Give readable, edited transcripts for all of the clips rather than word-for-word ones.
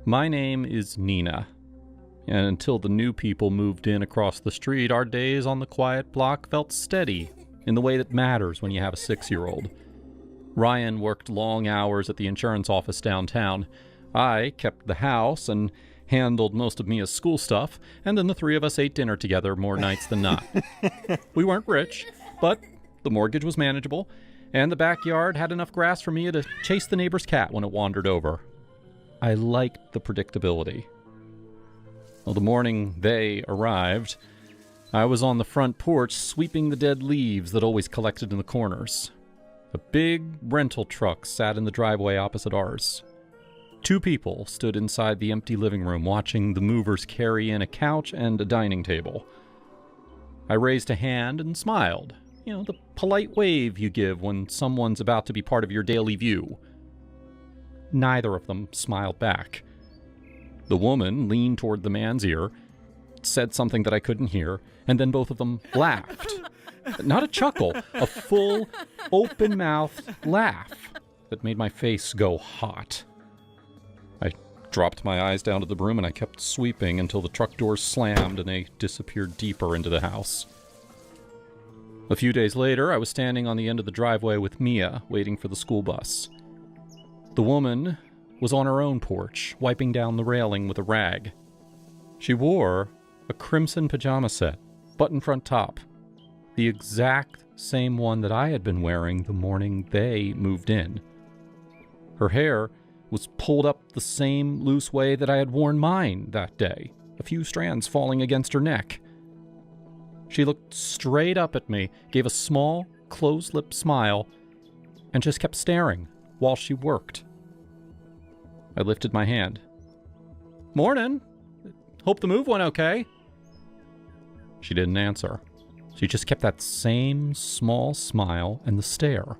My name is Nina, and until the new people moved in across the street, our days on the quiet block felt steady in the way that matters when you have a 6-year-old. Ryan worked long hours at the insurance office downtown. I kept the house and handled most of Mia's school stuff, and then the three of us ate dinner together more nights than not. We weren't rich, but the mortgage was manageable, and the backyard had enough grass for Mia to chase the neighbor's cat when it wandered over. I liked the predictability. Well, the morning they arrived, I was on the front porch sweeping the dead leaves that always collected in the corners. A big rental truck sat in the driveway opposite ours. 2 people stood inside the empty living room watching the movers carry in a couch and a dining table. I raised a hand and smiled. The polite wave you give when someone's about to be part of your daily view. Neither of them smiled back. The woman leaned toward the man's ear, said something that I couldn't hear, and then both of them laughed. Not a chuckle, a full, open-mouthed laugh that made my face go hot. I dropped my eyes down to the broom and I kept sweeping until the truck doors slammed and they disappeared deeper into the house. A few days later, I was standing on the end of the driveway with Mia, waiting for the school bus. The woman was on her own porch, wiping down the railing with a rag. She wore a crimson pajama set, button front top, the exact same one that I had been wearing the morning they moved in. Her hair was pulled up the same loose way that I had worn mine that day, a few strands falling against her neck. She looked straight up at me, gave a small, closed-lipped smile, and just kept staring while she worked. I lifted my hand. "Morning. Hope the move went okay." She didn't answer. She just kept that same small smile and the stare.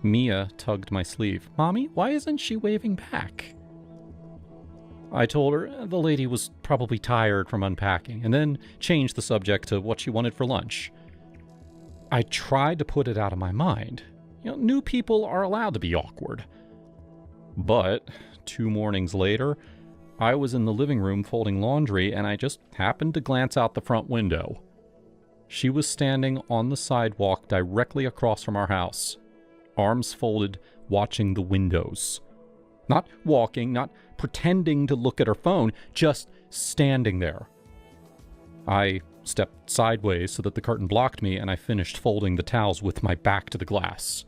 Mia tugged my sleeve. "Mommy, why isn't she waving back?" I told her the lady was probably tired from unpacking, and then changed the subject to what she wanted for lunch. I tried to put it out of my mind. New people are allowed to be awkward. But 2 mornings later, I was in the living room folding laundry, and I just happened to glance out the front window. She was standing on the sidewalk directly across from our house, arms folded, watching the windows. Not walking, not pretending to look at her phone, just standing there. I stepped sideways so that the curtain blocked me, and I finished folding the towels with my back to the glass.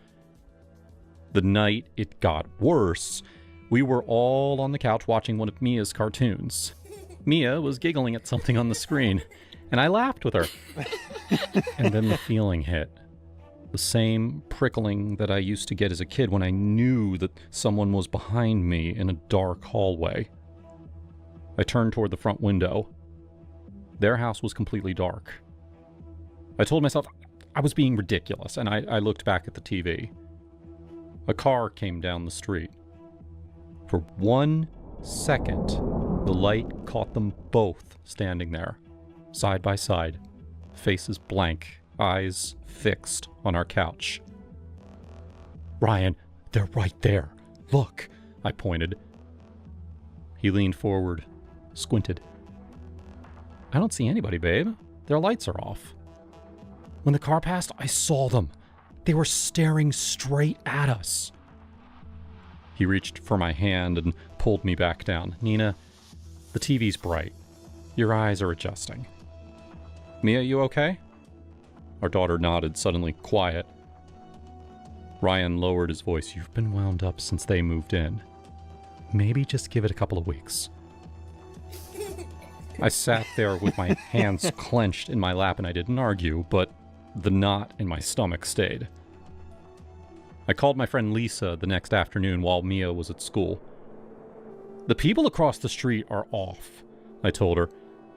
The night it got worse, we were all on the couch watching one of Mia's cartoons. Mia was giggling at something on the screen, and I laughed with her. And then the feeling hit. The same prickling that I used to get as a kid when I knew that someone was behind me in a dark hallway. I turned toward the front window. Their house was completely dark. I told myself I was being ridiculous, and I looked back at the TV. A car came down the street. For 1 second, the light caught them both standing there, side by side, faces blank, eyes fixed on our couch. "Ryan, they're right there. Look," I pointed. He leaned forward, squinted. "I don't see anybody, babe. Their lights are off." "When the car passed, I saw them. They were staring straight at us." He reached for my hand and pulled me back down. "Nina, the TV's bright. Your eyes are adjusting." "Mia, you okay?" Our daughter nodded, suddenly quiet. Ryan lowered his voice. "You've been wound up since they moved in. Maybe just give it a couple of weeks." I sat there with my hands clenched in my lap, and I didn't argue, but the knot in my stomach stayed. I called my friend Lisa the next afternoon while Mia was at school. "The people across the street are off," I told her.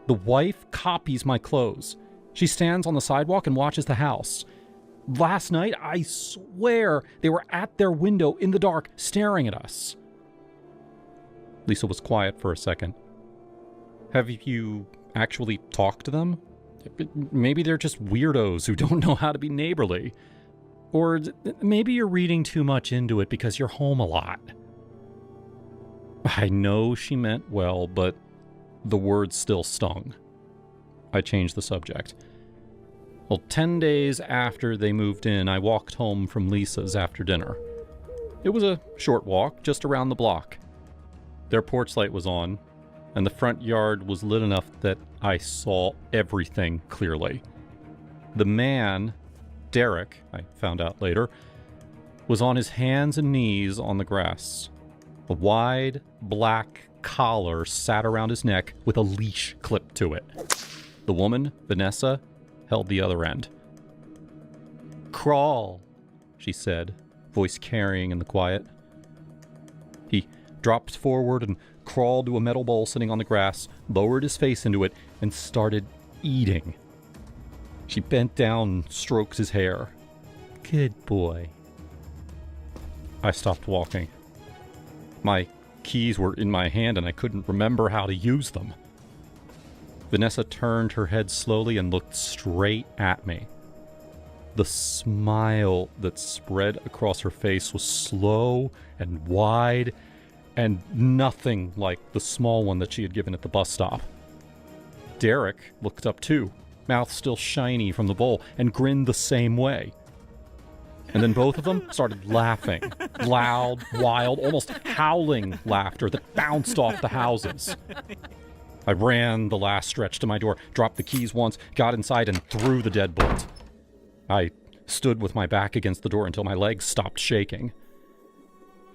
"The wife copies my clothes. She stands on the sidewalk and watches the house. Last night, I swear, they were at their window in the dark, staring at us." Lisa was quiet for a second. "Have you actually talked to them? Maybe they're just weirdos who don't know how to be neighborly. Or maybe you're reading too much into it because you're home a lot." I know she meant well, but the words still stung. I changed the subject. Well, 10 days after they moved in, I walked home from Lisa's after dinner. It was a short walk, just around the block. Their porch light was on, and the front yard was lit enough that I saw everything clearly. The man, Derek, I found out later, was on his hands and knees on the grass. A wide, black collar sat around his neck with a leash clipped to it. The woman, Vanessa, held the other end. "Crawl," she said, voice carrying in the quiet. He dropped forward and crawled to a metal bowl sitting on the grass, lowered his face into it, and started eating. She bent down and stroked his hair. "Good boy." I stopped walking. My keys were in my hand and I couldn't remember how to use them. Vanessa turned her head slowly and looked straight at me. The smile that spread across her face was slow and wide and nothing like the small one that she had given at the bus stop. Derek looked up too, mouth still shiny from the bowl, and grinned the same way. And then both of them started laughing. Loud, wild, almost howling laughter that bounced off the houses. I ran the last stretch to my door, dropped the keys once, got inside, and threw the deadbolt. I stood with my back against the door until my legs stopped shaking.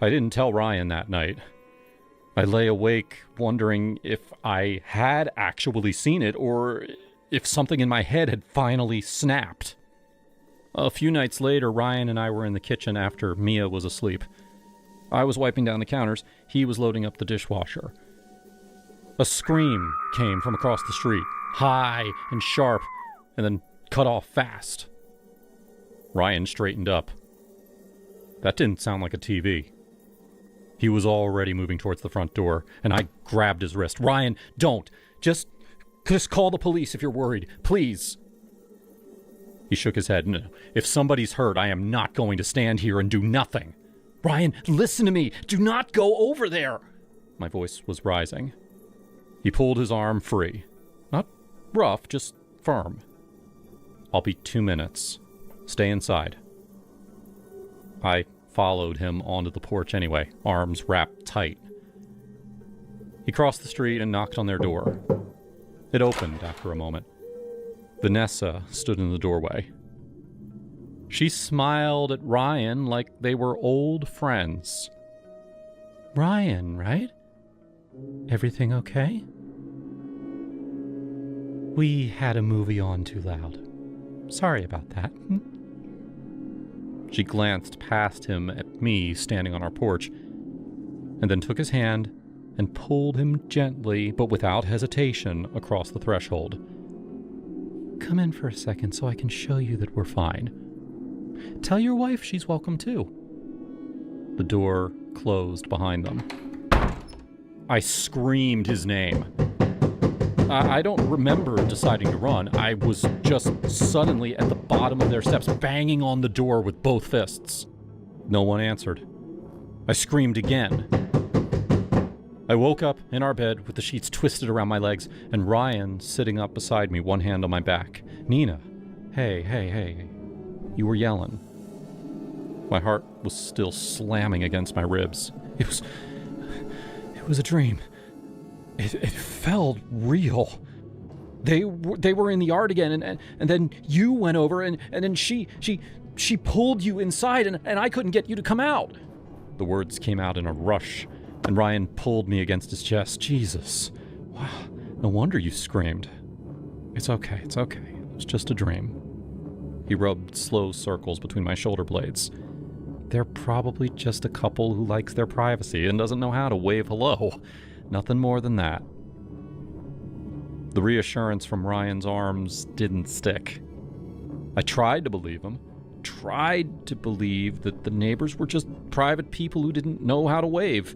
I didn't tell Ryan that night. I lay awake wondering if I had actually seen it or if something in my head had finally snapped. A few nights later, Ryan and I were in the kitchen after Mia was asleep. I was wiping down the counters. He was loading up the dishwasher. A scream came from across the street, high and sharp, and then cut off fast. Ryan straightened up. That didn't sound like a TV. He was already moving towards the front door, and I grabbed his wrist. "Ryan, don't. Just call the police if you're worried. Please." He shook his head. "No, if somebody's hurt, I am not going to stand here and do nothing." "Ryan, listen to me. Do not go over there." My voice was rising. He pulled his arm free. Not rough, just firm. "I'll be 2 minutes. Stay inside." I followed him onto the porch anyway, arms wrapped tight. He crossed the street and knocked on their door. It opened after a moment. Vanessa stood in the doorway. She smiled at Ryan like they were old friends. "Ryan, right? Everything okay?" "We had a movie on too loud. Sorry about that." She glanced past him at me standing on our porch, and then took his hand and pulled him gently, but without hesitation, across the threshold. "Come in for a second so I can show you that we're fine. Tell your wife she's welcome too." The door closed behind them. I screamed his name. I don't remember deciding to run. I was just suddenly at the bottom of their steps, banging on the door with both fists. No one answered. I screamed again. I woke up in our bed with the sheets twisted around my legs and Ryan sitting up beside me, one hand on my back. "Nina, hey, you were yelling." My heart was still slamming against my ribs. It was a dream. It felt real. They were in the yard again, and then you went over, and then she pulled you inside, and I couldn't get you to come out. The words came out in a rush, and Ryan pulled me against his chest. "Jesus. Wow. No wonder you screamed." It's okay. It was just a dream." He rubbed slow circles between my shoulder blades. "They're probably just a couple who likes their privacy and doesn't know how to wave hello. Nothing more than that." The reassurance from Ryan's arms didn't stick. I tried to believe him. Tried to believe that the neighbors were just private people who didn't know how to wave.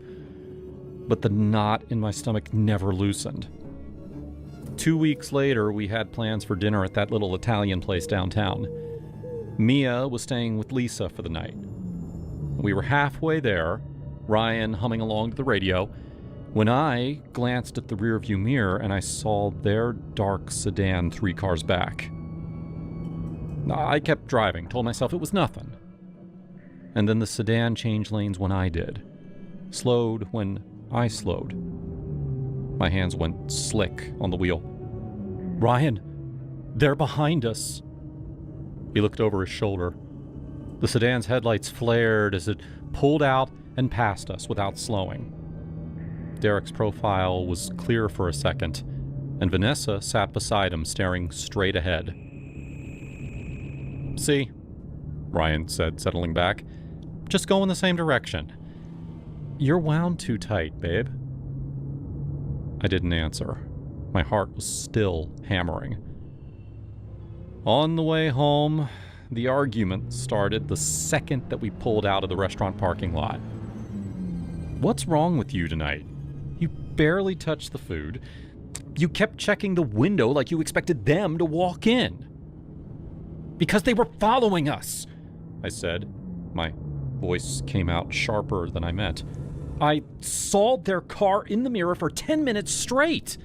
But the knot in my stomach never loosened. 2 weeks later, we had plans for dinner at that little Italian place downtown. Mia was staying with Lisa for the night. We were halfway there, Ryan humming along to the radio, when I glanced at the rearview mirror and I saw their dark sedan 3 cars back. I kept driving, told myself it was nothing. And then the sedan changed lanes when I did. Slowed when I slowed. My hands went slick on the wheel. "Ryan, they're behind us." He looked over his shoulder. The sedan's headlights flared as it pulled out and passed us without slowing. Derek's profile was clear for a second, and Vanessa sat beside him, staring straight ahead. "See?" Ryan said, settling back. "Just go in the same direction." "You're wound too tight, babe." I didn't answer. My heart was still hammering. On the way home, the argument started the second that we pulled out of the restaurant parking lot. "What's wrong with you tonight? You barely touched the food. You kept checking the window like you expected them to walk in." "Because they were following us," I said. My voice came out sharper than I meant. "I saw their car in the mirror for 10 minutes straight."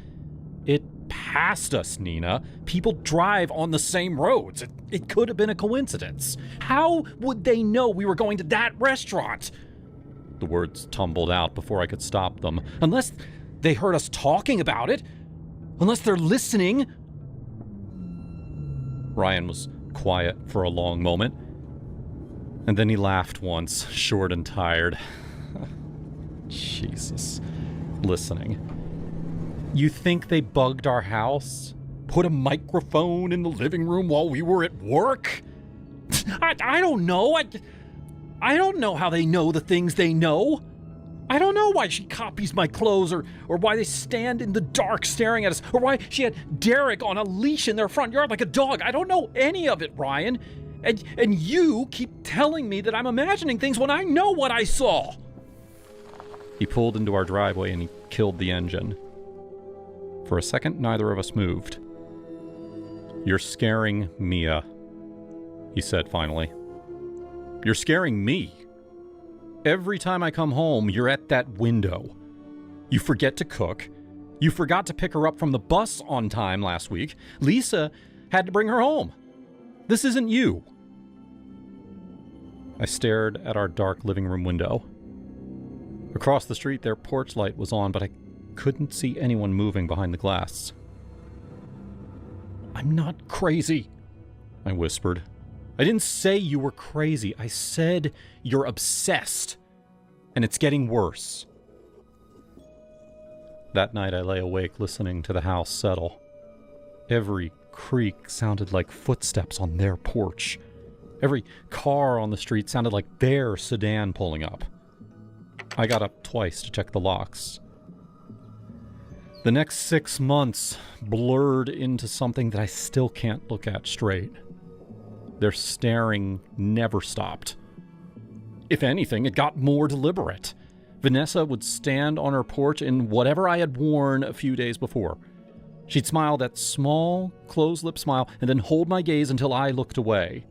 "It passed us, Nina. People drive on the same roads. It could have been a coincidence." "How would they know we were going to that restaurant?" The words tumbled out before I could stop them. "Unless they heard us talking about it. Unless they're listening." Ryan was quiet for a long moment, and then he laughed once, short and tired. Jesus. Listening. "You think they bugged our house? Put a microphone in the living room while we were at work?" I don't know. I don't know how they know the things they know. I don't know why she copies my clothes or why they stand in the dark staring at us or why she had Derek on a leash in their front yard like a dog. I don't know any of it, Ryan. And you keep telling me that I'm imagining things when I know what I saw." He pulled into our driveway and he killed the engine. For a second, neither of us moved. "You're scaring Mia," he said finally. "You're scaring me. Every time I come home, you're at that window. You forget to cook. You forgot to pick her up from the bus on time last week. Lisa had to bring her home. This isn't you." I stared at our dark living room window. Across the street, their porch light was on, but I couldn't see anyone moving behind the glass. "I'm not crazy," I whispered. "I didn't say you were crazy. I said you're obsessed. And it's getting worse." That night I lay awake listening to the house settle. Every creak sounded like footsteps on their porch. Every car on the street sounded like their sedan pulling up. I got up twice to check the locks. The next 6 months blurred into something that I still can't look at straight. Their staring never stopped. If anything, it got more deliberate. Vanessa would stand on her porch in whatever I had worn a few days before. She'd smile that small, closed-lip smile and then hold my gaze until I looked away.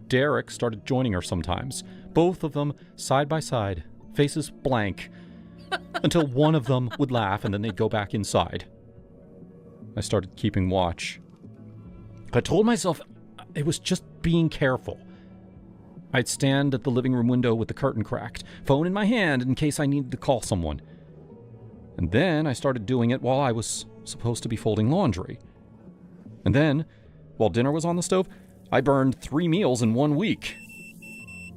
Derek started joining her sometimes, both of them side by side, faces blank, until one of them would laugh and then they'd go back inside. I started keeping watch. I told myself it was just being careful. I'd stand at the living room window with the curtain cracked, phone in my hand in case I needed to call someone. And then I started doing it while I was supposed to be folding laundry. And then, while dinner was on the stove, I burned 3 meals in 1 week.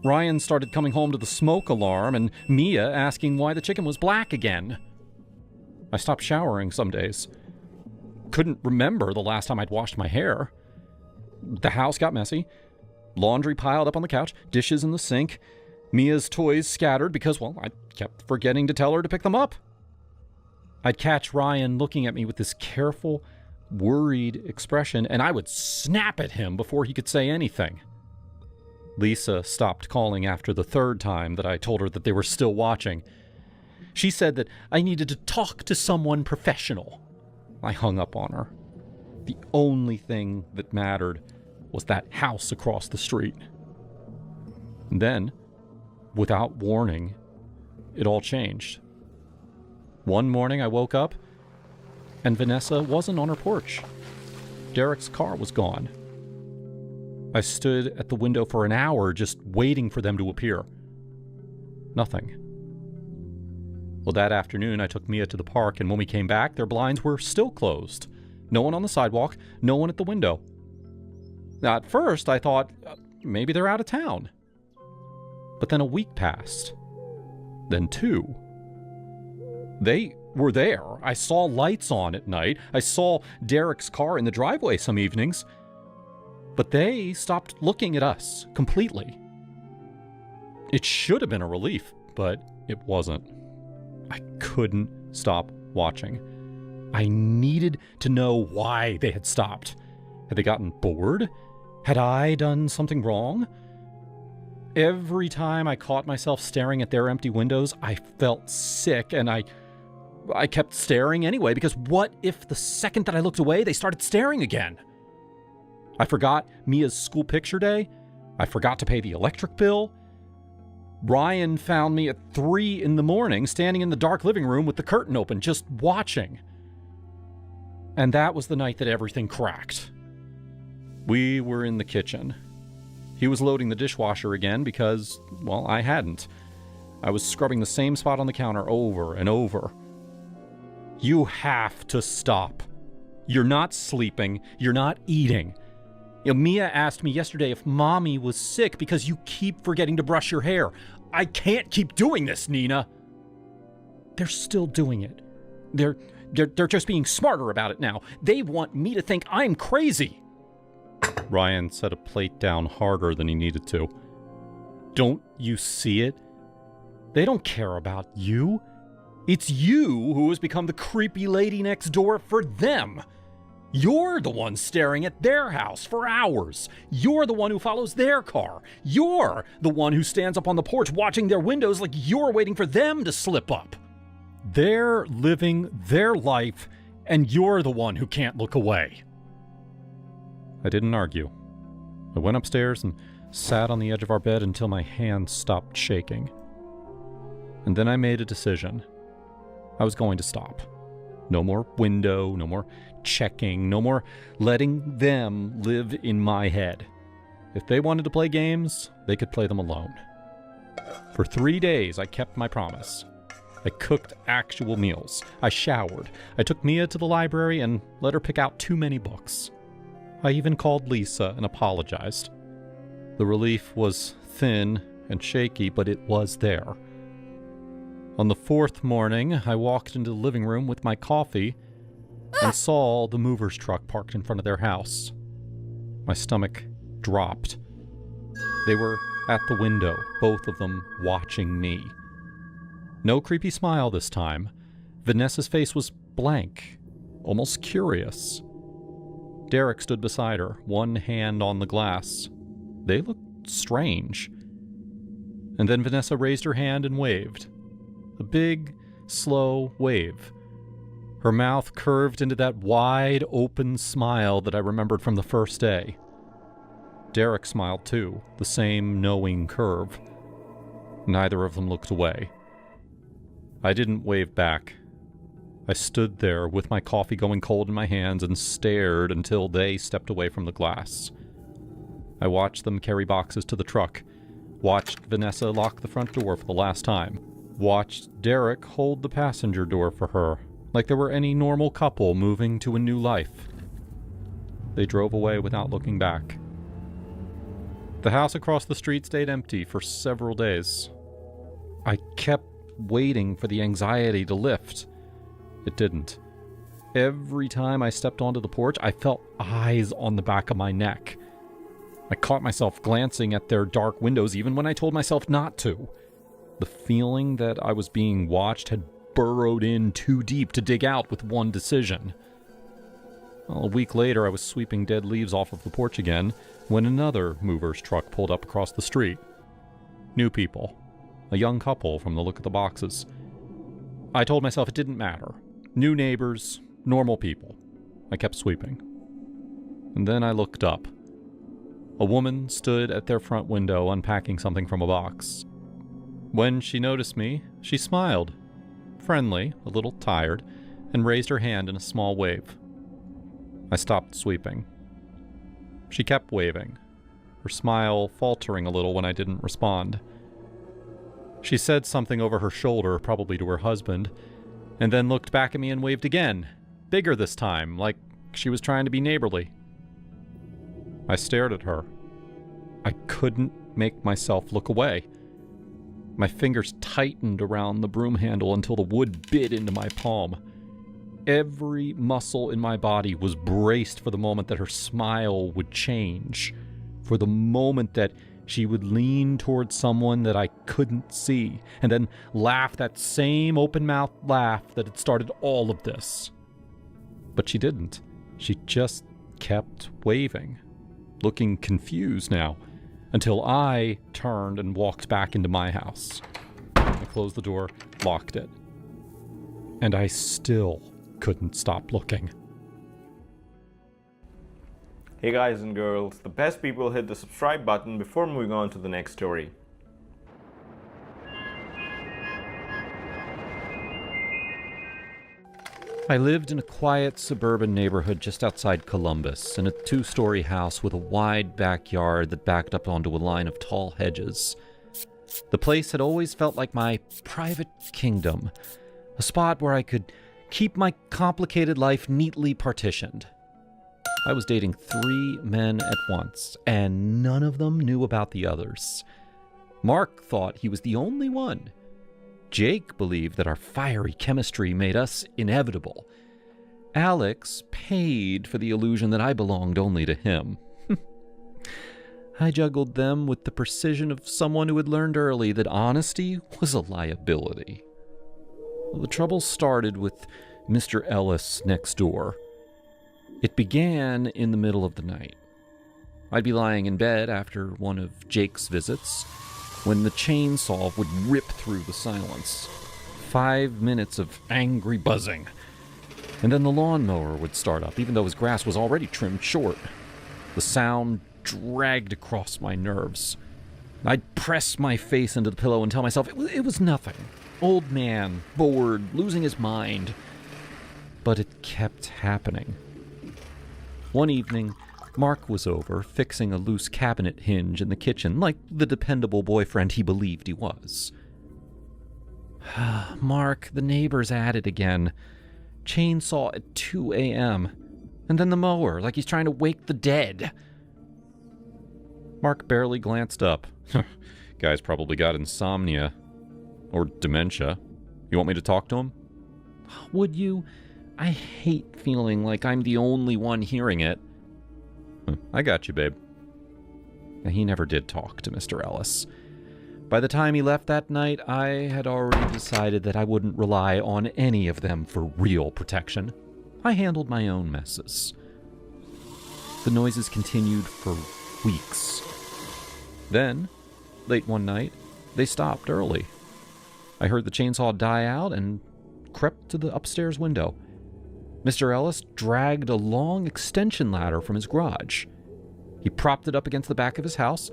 Ryan started coming home to the smoke alarm and Mia asking why the chicken was black again. I stopped showering some days. Couldn't remember the last time I'd washed my hair. The house got messy. Laundry piled up on the couch, dishes in the sink, Mia's toys scattered because, well, I kept forgetting to tell her to pick them up. I'd catch Ryan looking at me with this careful, worried expression, and I would snap at him before he could say anything. Lisa stopped calling after the 3rd time that I told her that they were still watching. She said that I needed to talk to someone professional. I hung up on her. The only thing that mattered was that house across the street. And then, without warning, it all changed. One morning I woke up, and Vanessa wasn't on her porch. Derek's car was gone. I stood at the window for an hour just waiting for them to appear. Nothing. Well, that afternoon I took Mia to the park, and when we came back, their blinds were still closed. No one on the sidewalk, no one at the window. Now, at first, I thought maybe they're out of town. But then a week passed. Then 2. They were there. I saw lights on at night. I saw Derek's car in the driveway some evenings. But they stopped looking at us completely. It should have been a relief, but it wasn't. I couldn't stop watching. I needed to know why they had stopped. Had they gotten bored? Had I done something wrong? Every time I caught myself staring at their empty windows, I felt sick, and I kept staring anyway, because what if the second that I looked away, they started staring again? I forgot Mia's school picture day. I forgot to pay the electric bill. Ryan found me at 3 in the morning, standing in the dark living room with the curtain open, just watching. And that was the night that everything cracked. We were in the kitchen. He was loading the dishwasher again because, well, I hadn't. I was scrubbing the same spot on the counter over and over. You have to stop. You're not sleeping. You're not eating. Mia asked me yesterday if Mommy was sick because you keep forgetting to brush your hair. I can't keep doing this, Nina. They're still doing it. They're just being smarter about it now. They want me to think I'm crazy. Ryan set a plate down harder than he needed to. Don't you see it? They don't care about you. It's you who has become the creepy lady next door for them. You're the one staring at their house for hours. You're the one who follows their car. You're the one who stands up on the porch watching their windows like you're waiting for them to slip up. They're living their life, and you're the one who can't look away. I didn't argue. I went upstairs and sat on the edge of our bed until my hands stopped shaking. And then I made a decision. I was going to stop. No more window, no more checking, no more letting them live in my head. If they wanted to play games, they could play them alone. For 3 days, I kept my promise. I cooked actual meals. I showered. I took Mia to the library and let her pick out too many books. I even called Lisa and apologized. The relief was thin and shaky, but it was there. On the 4th morning, I walked into the living room with my coffee and saw the mover's truck parked in front of their house. My stomach dropped. They were at the window, both of them watching me. No creepy smile this time. Vanessa's face was blank, almost curious. Derek stood beside her, one hand on the glass. They looked strange. And then Vanessa raised her hand and waved. A big, slow wave. Her mouth curved into that wide, open smile that I remembered from the first day. Derek smiled too, the same knowing curve. Neither of them looked away. I didn't wave back. I stood there with my coffee going cold in my hands and stared until they stepped away from the glass. I watched them carry boxes to the truck, watched Vanessa lock the front door for the last time, watched Derek hold the passenger door for her, like they were any normal couple moving to a new life. They drove away without looking back. The house across the street stayed empty for several days. I kept waiting for the anxiety to lift. It didn't. Every time I stepped onto the porch, I felt eyes on the back of my neck. I caught myself glancing at their dark windows even when I told myself not to. The feeling that I was being watched had burrowed in too deep to dig out with one decision. Well, a week later, I was sweeping dead leaves off of the porch again when another mover's truck pulled up across the street. New people. A young couple from the look of the boxes. I told myself it didn't matter. New neighbors, normal people. I kept sweeping. And then I looked up. A woman stood at their front window unpacking something from a box. When she noticed me, she smiled. friendly, a little tired, and raised her hand in a small wave. I stopped sweeping. She kept waving, her smile faltering a little when I didn't respond. She said something over her shoulder, probably to her husband, and then looked back at me and waved again, bigger this time, like she was trying to be neighborly. I stared at her. I couldn't make myself look away. My fingers tightened around the broom handle until the wood bit into my palm. Every muscle in my body was braced for the moment that her smile would change, for the moment that she would lean towards someone that I couldn't see, and then laugh that same open-mouthed laugh that had started all of this. But she didn't. She just kept waving, looking confused now, until I turned and walked back into my house. I closed the door, locked it, and I still couldn't stop looking. Hey guys and girls, the best people hit the subscribe button before moving on to the next story. I lived in a quiet suburban neighborhood just outside Columbus, in a 2-story house with a wide backyard that backed up onto a line of tall hedges. The place had always felt like my private kingdom, a spot where I could keep my complicated life neatly partitioned. I was dating 3 men at once, and none of them knew about the others. Mark thought he was the only one. Jake believed that our fiery chemistry made us inevitable. Alex paid for the illusion that I belonged only to him. I juggled them with the precision of someone who had learned early that honesty was a liability. Well, the trouble started with Mr. Ellis next door. It began in the middle of the night. I'd be lying in bed after one of Jake's visits when the chainsaw would rip through the silence. 5 minutes of angry buzzing. And then the lawnmower would start up, even though his grass was already trimmed short. The sound dragged across my nerves. I'd press my face into the pillow and tell myself it was nothing. Old man, bored, losing his mind. But it kept happening. One evening, Mark was over, fixing a loose cabinet hinge in the kitchen, like the dependable boyfriend he believed he was. Mark, the neighbor's at it again. Chainsaw at 2 a.m. And then the mower, like he's trying to wake the dead. Mark barely glanced up. Guy's probably got insomnia. Or dementia. You want me to talk to him? Would you? I hate feeling like I'm the only one hearing it. I got you, babe. He never did talk to Mr. Ellis. By the time he left that night, I had already decided that I wouldn't rely on any of them for real protection. I handled my own messes. The noises continued for weeks. Then, late one night, they stopped early. I heard the chainsaw die out and crept to the upstairs window. Mr. Ellis dragged a long extension ladder from his garage. He propped it up against the back of his house,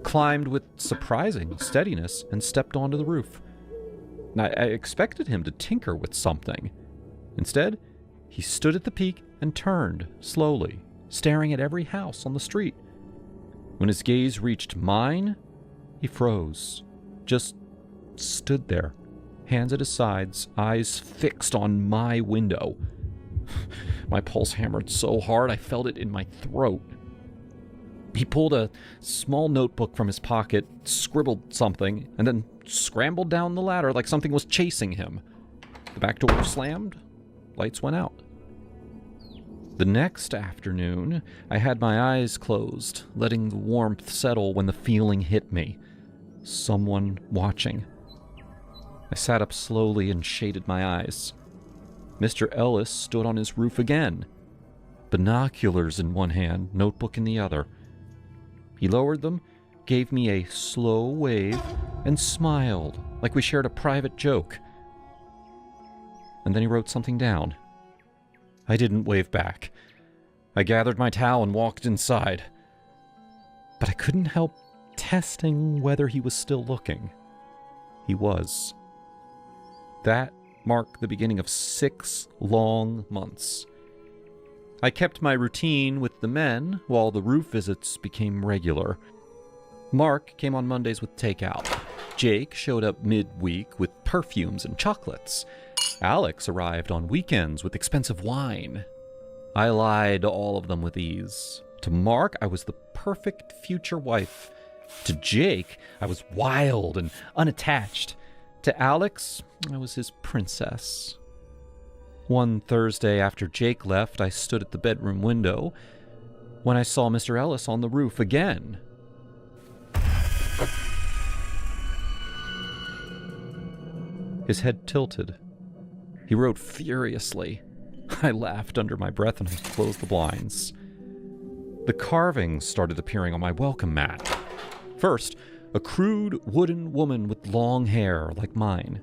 climbed with surprising steadiness, and stepped onto the roof. I expected him to tinker with something. Instead, he stood at the peak and turned slowly, staring at every house on the street. When his gaze reached mine, he froze, just stood there, hands at his sides, eyes fixed on my window. My pulse hammered so hard I felt it in my throat. He pulled a small notebook from his pocket, scribbled something, and then scrambled down the ladder like something was chasing him. The back door slammed, lights went out. The next afternoon, I had my eyes closed, letting the warmth settle when the feeling hit me. Someone watching. I sat up slowly and shaded my eyes. Mr. Ellis stood on his roof again, binoculars in one hand, notebook in the other. He lowered them, gave me a slow wave, and smiled like we shared a private joke. And then he wrote something down. I didn't wave back. I gathered my towel and walked inside. But I couldn't help testing whether he was still looking. He was. That marked the beginning of 6 long months. I kept my routine with the men while the roof visits became regular. Mark came on Mondays with takeout. Jake showed up midweek with perfumes and chocolates. Alex arrived on weekends with expensive wine. I lied to all of them with ease. To Mark, I was the perfect future wife. To Jake, I was wild and unattached. To Alex, I was his princess. One Thursday after Jake left, I stood at the bedroom window when I saw Mr. Ellis on the roof again. His head tilted. He rode furiously. I laughed under my breath and I closed the blinds. The carvings started appearing on my welcome mat. First, a crude wooden woman with long hair like mine.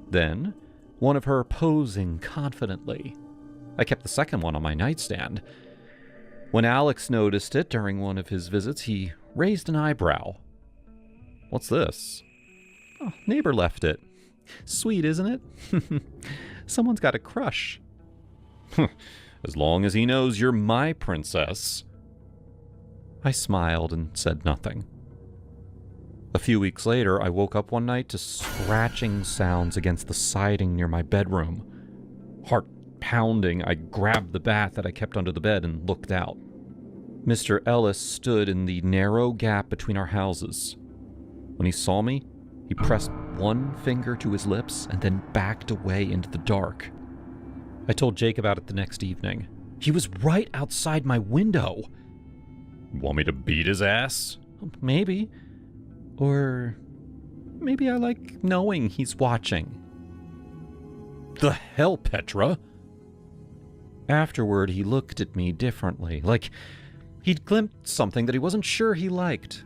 Then, one of her posing confidently. I kept the second one on my nightstand. When Alex noticed it during one of his visits, he raised an eyebrow. "What's this?" "Oh, neighbor left it." "Sweet, isn't it?" "Someone's got a crush." "As long as he knows you're my princess." I smiled and said nothing. A few weeks later, I woke up one night to scratching sounds against the siding near my bedroom. Heart pounding, I grabbed the bat that I kept under the bed and looked out. Mr. Ellis stood in the narrow gap between our houses. When he saw me, he pressed one finger to his lips and then backed away into the dark. I told Jake about it the next evening. He was right outside my window. "Want me to beat his ass?" "Maybe. Or maybe I like knowing he's watching." "The hell, Petra?" Afterward, he looked at me differently, like he'd glimpsed something that he wasn't sure he liked.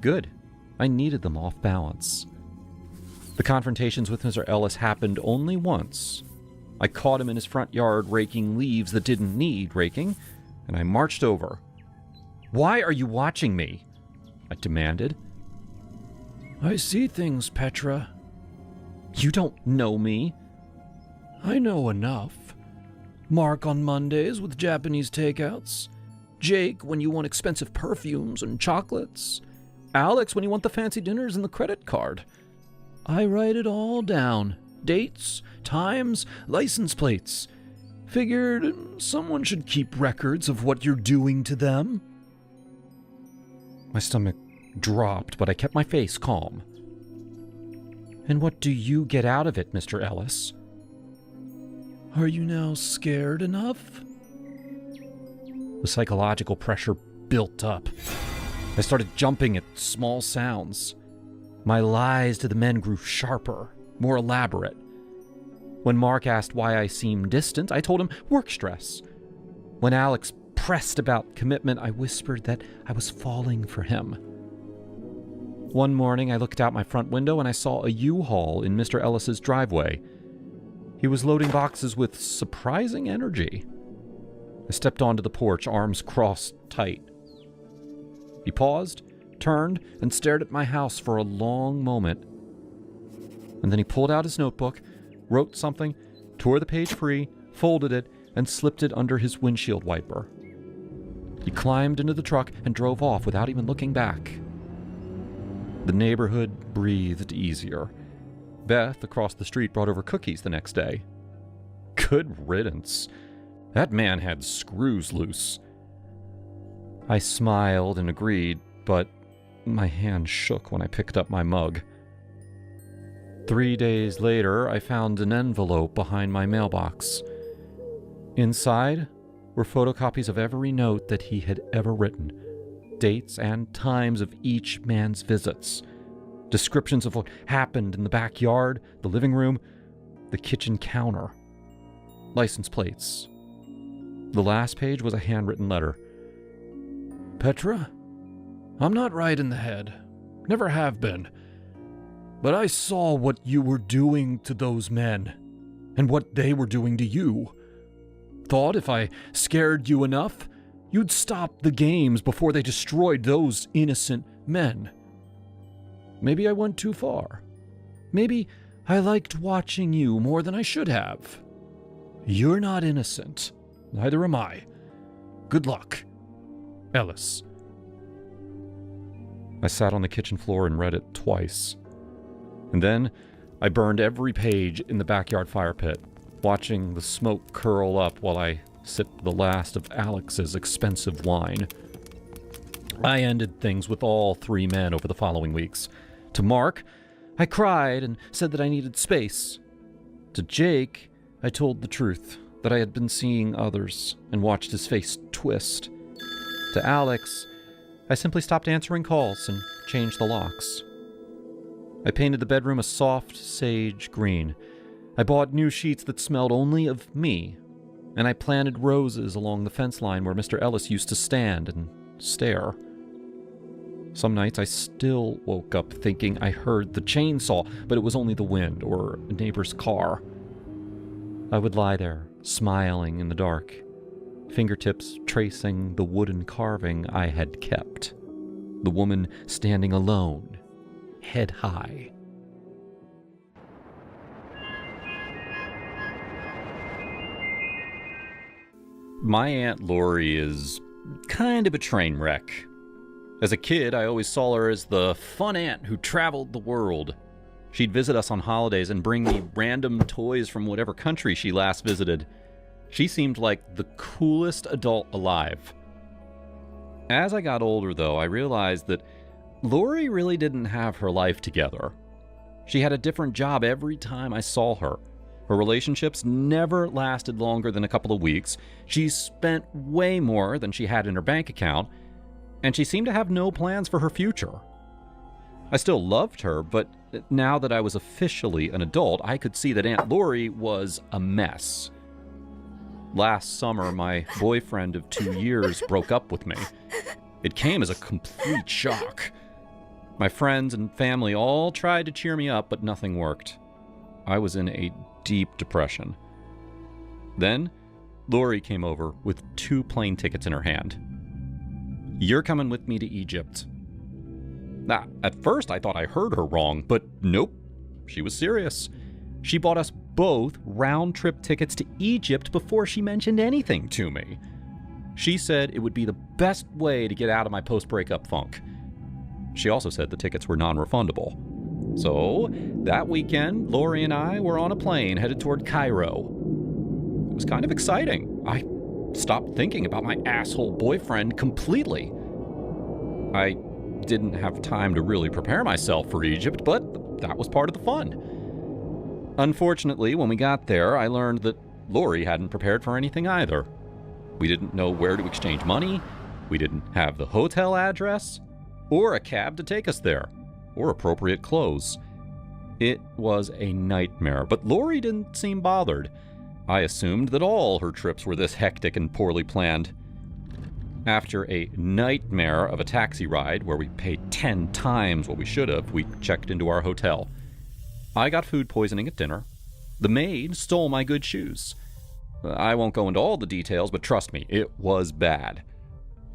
Good. I needed them off balance. The confrontations with Mr. Ellis happened only once. I caught him in his front yard raking leaves that didn't need raking, and I marched over. "Why are you watching me?" I demanded. "I see things, Petra." "You don't know me." "I know enough. Mark on Mondays with Japanese takeouts. Jake when you want expensive perfumes and chocolates. Alex when you want the fancy dinners and the credit card. I write it all down. Dates, times, license plates. Figured someone should keep records of what you're doing to them." My stomach dropped, but I kept my face calm. "And what do you get out of it, Mr. Ellis?" "Are you now scared enough?" The psychological pressure built up. I started jumping at small sounds. My lies to the men grew sharper, more elaborate. When Mark asked why I seemed distant, I told him work stress. When Alex pressed about commitment, I whispered that I was falling for him. One morning, I looked out my front window and I saw a U-Haul in Mr. Ellis's driveway. He was loading boxes with surprising energy. I stepped onto the porch, arms crossed tight. He paused, turned, and stared at my house for a long moment. And then he pulled out his notebook, wrote something, tore the page free, folded it, and slipped it under his windshield wiper. He climbed into the truck and drove off without even looking back. The neighborhood breathed easier. Beth, across the street, brought over cookies the next day. Good riddance. That man had screws loose. I smiled and agreed, but my hand shook when I picked up my mug. 3 days later, I found an envelope behind my mailbox. Inside were photocopies of every note that he had ever written, dates and times of each man's visits, descriptions of what happened in the backyard, the living room, the kitchen counter, license plates. The last page was a handwritten letter. "Petra, I'm not right in the head. Never have been. But I saw what you were doing to those men, and what they were doing to you. Thought if I scared you enough, you'd stop the games before they destroyed those innocent men. Maybe I went too far. Maybe I liked watching you more than I should have. You're not innocent. Neither am I. Good luck. Ellis. I sat on the kitchen floor and read it twice. And then I burned every page in the backyard fire pit, watching the smoke curl up while I sipped the last of Alex's expensive wine. I ended things with all three men over the following weeks. To Mark, I cried and said that I needed space. To Jake, I told the truth, that I had been seeing others and watched his face twist. To Alex, I simply stopped answering calls and changed the locks. I painted the bedroom a soft sage green. I bought new sheets that smelled only of me, and I planted roses along the fence line where Mr. Ellis used to stand and stare. Some nights I still woke up thinking I heard the chainsaw, but it was only the wind or a neighbor's car. I would lie there, smiling in the dark, fingertips tracing the wooden carving I had kept. The woman standing alone, head high. My Aunt Lori is kind of a train wreck. As a kid, I always saw her as the fun aunt who traveled the world. She'd visit us on holidays and bring me random toys from whatever country she last visited. She seemed like the coolest adult alive. As I got older, though, I realized that Lori really didn't have her life together. She had a different job every time I saw her. Her relationships never lasted longer than a couple of weeks. She spent way more than she had in her bank account, and she seemed to have no plans for her future. I still loved her, but now that I was officially an adult, I could see that Aunt Lori was a mess. Last summer, my boyfriend of 2 years broke up with me. It came as a complete shock. My friends and family all tried to cheer me up, but nothing worked. I was in a deep depression. Then, Lori came over with 2 plane tickets in her hand. You're coming with me to Egypt. Now, at first I thought I heard her wrong, but nope, she was serious. She bought us both round-trip tickets to Egypt before she mentioned anything to me. She said it would be the best way to get out of my post-breakup funk. She also said the tickets were non-refundable. So, that weekend, Lori and I were on a plane headed toward Cairo. It was kind of exciting. I stopped thinking about my asshole boyfriend completely. I didn't have time to really prepare myself for Egypt, but that was part of the fun. Unfortunately, when we got there, I learned that Lori hadn't prepared for anything either. We didn't know where to exchange money, we didn't have the hotel address, or a cab to take us there, or appropriate clothes. It was a nightmare, but Lori didn't seem bothered. I assumed that all her trips were this hectic and poorly planned. After a nightmare of a taxi ride where we paid 10 times what we should have, we checked into our hotel. I got food poisoning at dinner. The maid stole my good shoes. I won't go into all the details, but trust me, it was bad.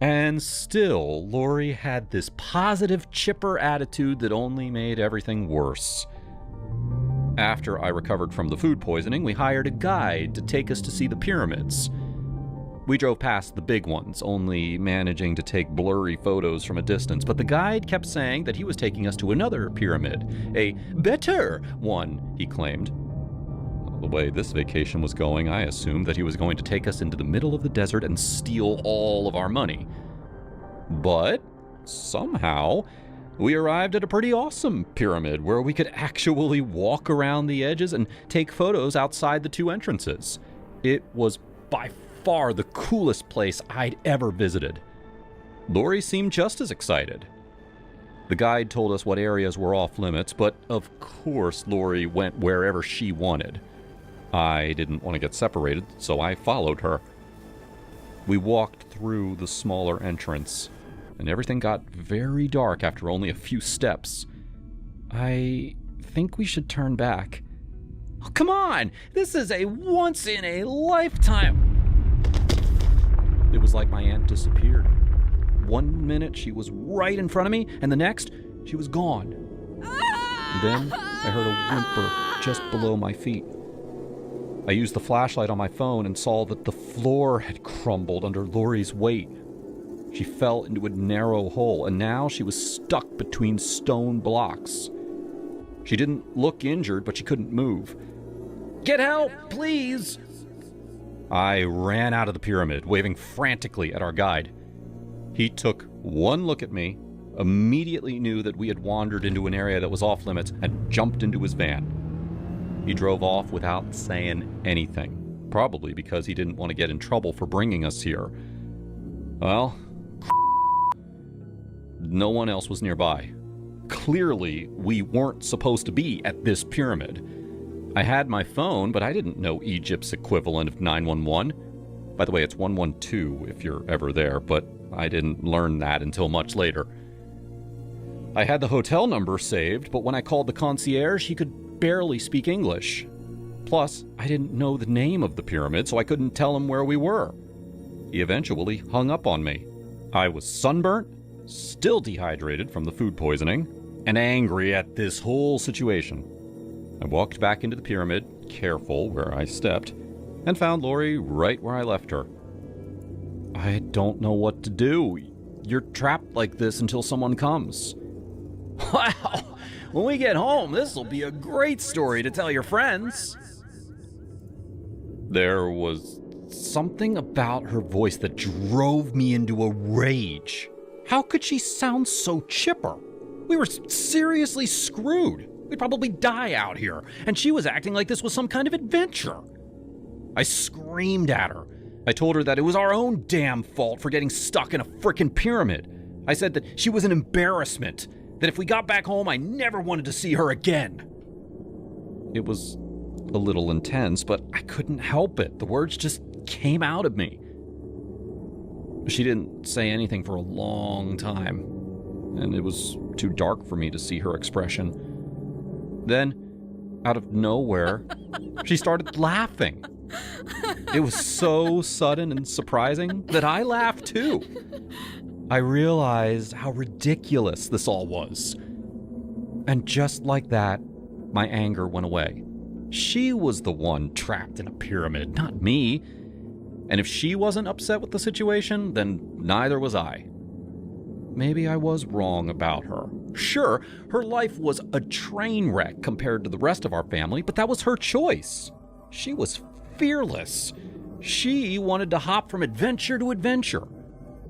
And still, Lori had this positive, chipper attitude that only made everything worse. After I recovered from the food poisoning, we hired a guide to take us to see the pyramids. We drove past the big ones, only managing to take blurry photos from a distance, but the guide kept saying that he was taking us to another pyramid, a better one, he claimed. The way this vacation was going, I assumed that he was going to take us into the middle of the desert and steal all of our money. But somehow, we arrived at a pretty awesome pyramid where we could actually walk around the edges and take photos outside the 2 entrances. It was by far the coolest place I'd ever visited. Lori seemed just as excited. The guide told us what areas were off limits, but of course Lori went wherever she wanted. I didn't want to get separated, so I followed her. We walked through the smaller entrance, and everything got very dark after only a few steps. I think we should turn back. Oh, come on! This is a once-in-a-lifetime... It was like my aunt disappeared. 1 minute she was right in front of me, and the next, she was gone. And then I heard a whimper just below my feet. I used the flashlight on my phone and saw that the floor had crumbled under Lori's weight. She fell into a narrow hole, and now she was stuck between stone blocks. She didn't look injured, but she couldn't move. "Get help, please!" I ran out of the pyramid, waving frantically at our guide. He took one look at me, immediately knew that we had wandered into an area that was off limits, and jumped into his van. He drove off without saying anything, probably because he didn't want to get in trouble for bringing us here. Well, no one else was nearby. Clearly, we weren't supposed to be at this pyramid. I had my phone, but I didn't know Egypt's equivalent of 911. By the way, it's 112 if you're ever there, but I didn't learn that until much later. I had the hotel number saved, but when I called the concierge, he could barely speak English. Plus, I didn't know the name of the pyramid, so I couldn't tell him where we were. He eventually hung up on me. I was sunburnt, still dehydrated from the food poisoning, and angry at this whole situation. I walked back into the pyramid, careful where I stepped, and found Lori right where I left her. I don't know what to do. You're trapped like this until someone comes. Wow! When we get home, this'll be a great story to tell your friends. There was something about her voice that drove me into a rage. How could she sound so chipper? We were seriously screwed. We'd probably die out here, and she was acting like this was some kind of adventure. I screamed at her. I told her that it was our own damn fault for getting stuck in a frickin' pyramid. I said that she was an embarrassment, that if we got back home, I never wanted to see her again. It was a little intense, but I couldn't help it. The words just came out of me. She didn't say anything for a long time, and it was too dark for me to see her expression. Then, out of nowhere, she started laughing. It was so sudden and surprising that I laughed too. I realized how ridiculous this all was. And just like that, my anger went away. She was the one trapped in a pyramid, not me. And if she wasn't upset with the situation, then neither was I. Maybe I was wrong about her. Sure, her life was a train wreck compared to the rest of our family, but that was her choice. She was fearless. She wanted to hop from adventure to adventure.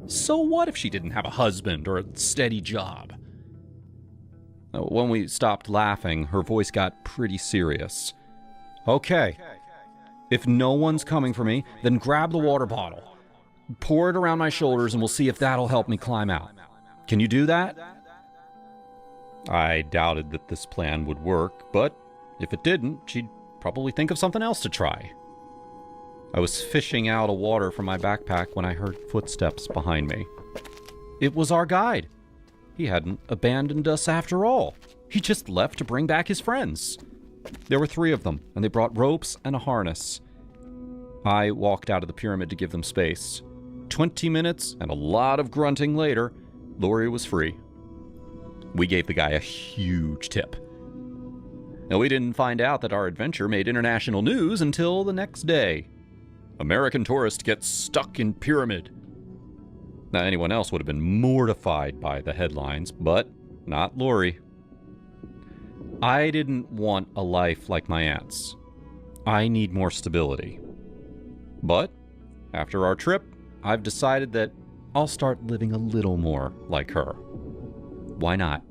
So what if she didn't have a husband or a steady job? When we stopped laughing, her voice got pretty serious. Okay, if no one's coming for me, then grab the water bottle. Pour it around my shoulders and we'll see if that'll help me climb out. Can you do that? I doubted that this plan would work, but if it didn't, she'd probably think of something else to try. I was fishing out of water from my backpack when I heard footsteps behind me. It was our guide. He hadn't abandoned us after all. He just left to bring back his friends. There were 3 of them, and they brought ropes and a harness. I walked out of the pyramid to give them space. 20 minutes and a lot of grunting later, Lori was free. We gave the guy a huge tip. Now, we didn't find out that our adventure made international news until the next day. American tourist gets stuck in pyramid. Now, anyone else would have been mortified by the headlines, but not Lori. I didn't want a life like my aunt's. I need more stability. But after our trip, I've decided that I'll start living a little more like her. Why not?